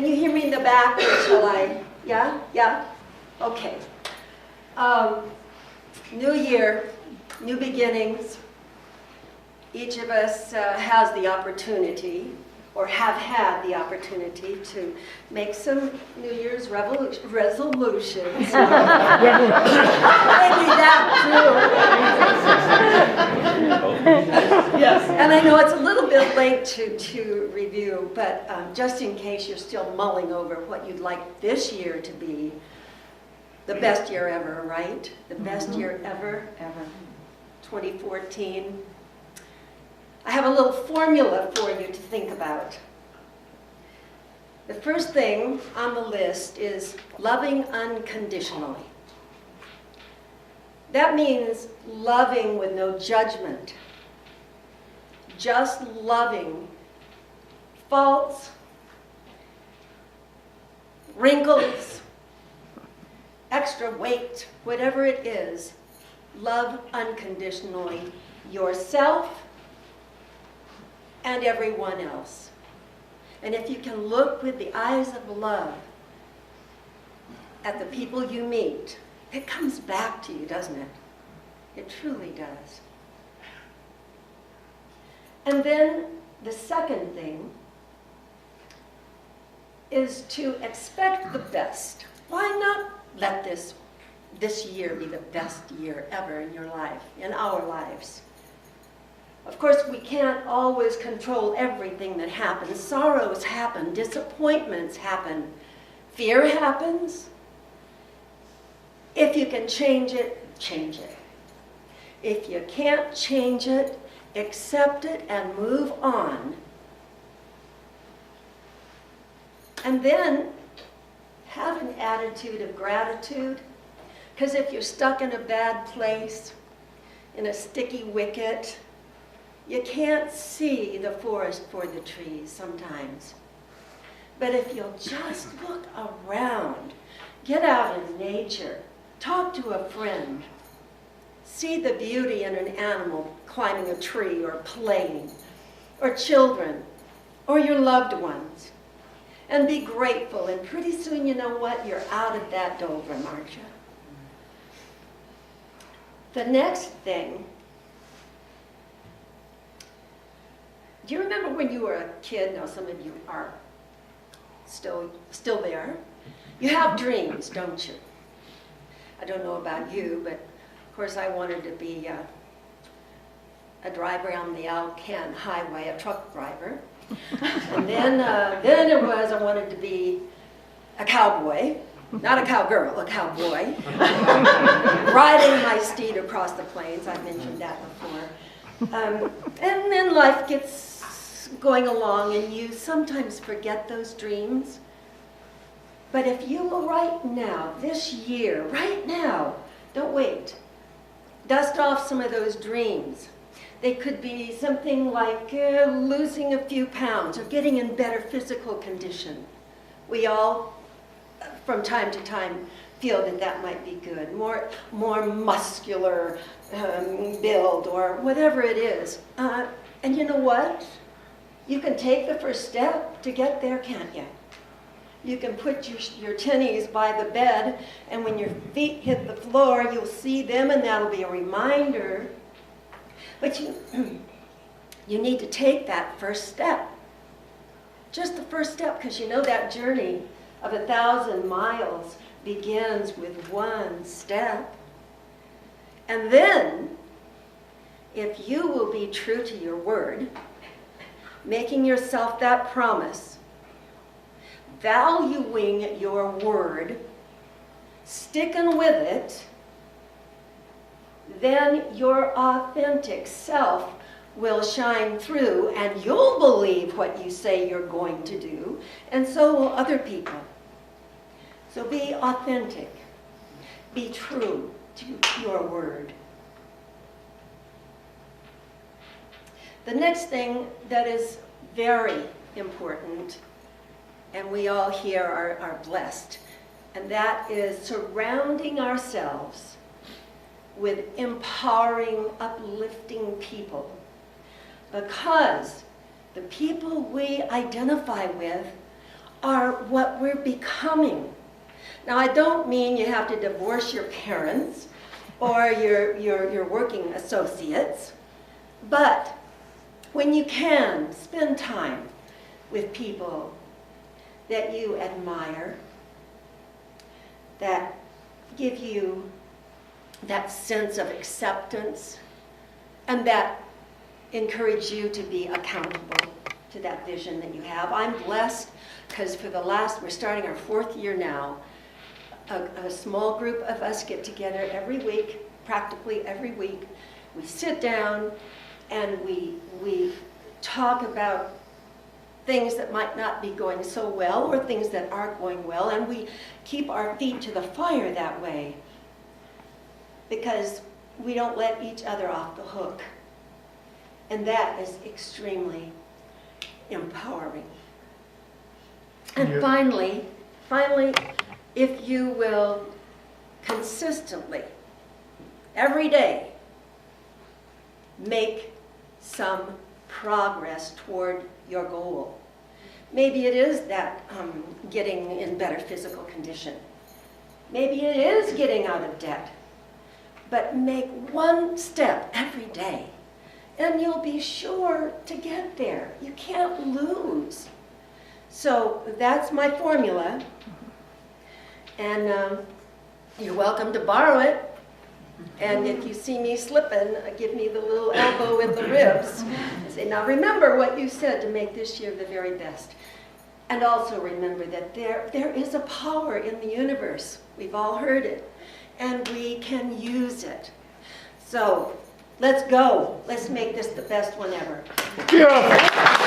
Can you hear me in the back, or shall I? Yeah? Yeah? Okay. New year, new beginnings. Each of us has the opportunity, or have had the opportunity, to make some New Year's resolutions. Maybe that too. Yes. And I know it's a little bit late to review, but just in case you're still mulling over what you'd like this year to be, the best year ever, right? The best year ever. 2014. I have a little formula for you to think about. The first thing on the list is loving unconditionally. That means loving with no judgment. Just loving faults, wrinkles, extra weight, whatever it is. Love unconditionally yourself and everyone else. And if you can look with the eyes of love at the people you meet, it comes back to you, doesn't it? It truly does. And then the second thing is to expect the best. Why not let this year be the best year ever in your life, in our lives? Of course, we can't always control everything that happens. Sorrows happen, disappointments happen, fear happens. If you can change it, change it. If you can't change it, accept it and move on. And then have an attitude of gratitude, because if you're stuck in a bad place, in a sticky wicket, you can't see the forest for the trees sometimes. But if you'll just look around, get out in nature, talk to a friend, see the beauty in an animal climbing a tree or playing, or children, or your loved ones, and be grateful. And pretty soon, you know what? You're out of that doldrum, aren't you? The next thing, do you remember when you were a kid? Now, some of you are still there. You have dreams, don't you? I don't know about you, but of course I wanted to be a driver on the Alcan Highway, a truck driver. And then I wanted to be a cowboy, not a cowgirl, a cowboy, riding my steed across the plains. I mentioned that before. And then life gets going along, and you sometimes forget those dreams. But if you will right now, this year, right now, don't wait, dust off some of those dreams. They could be something like losing a few pounds or getting in better physical condition. We all, from time to time, feel that that might be good. More muscular build or whatever it is. And you know what? You can take the first step to get there, can't you? You can put your tennies by the bed, and when your feet hit the floor, you'll see them, and that'll be a reminder. But you need to take that first step. Just the first step, because you know that journey of 1,000 miles begins with one step. And then, if you will be true to your word, making yourself that promise, valuing your word, sticking with it, then your authentic self will shine through, and you'll believe what you say you're going to do, and so will other people. So be authentic. Be true to your word. The next thing that is very important, and we all here are blessed, and that is surrounding ourselves with empowering, uplifting people. Because the people we identify with are what we're becoming. Now, I don't mean you have to divorce your parents or your working associates, but when you can, spend time with people that you admire, that give you that sense of acceptance, and that encourage you to be accountable to that vision that you have. I'm blessed because we're starting our 4th year now. A small group of us get together every week, practically every week. We sit down and we talk about things that might not be going so well or things that are going well, and we keep our feet to the fire that way because we don't let each other off the hook. And that is extremely empowering. And finally, if you will consistently, every day, make some progress toward your goal. Maybe it is that getting in better physical condition. Maybe it is getting out of debt. But make one step every day, and you'll be sure to get there. You can't lose. So that's my formula. And you're welcome to borrow it. And if you see me slipping, give me the little elbow with the ribs. And say, now remember what you said to make this year the very best. And also remember that there is a power in the universe. We've all heard it. And we can use it. So let's go. Let's make this the best one ever. Yeah.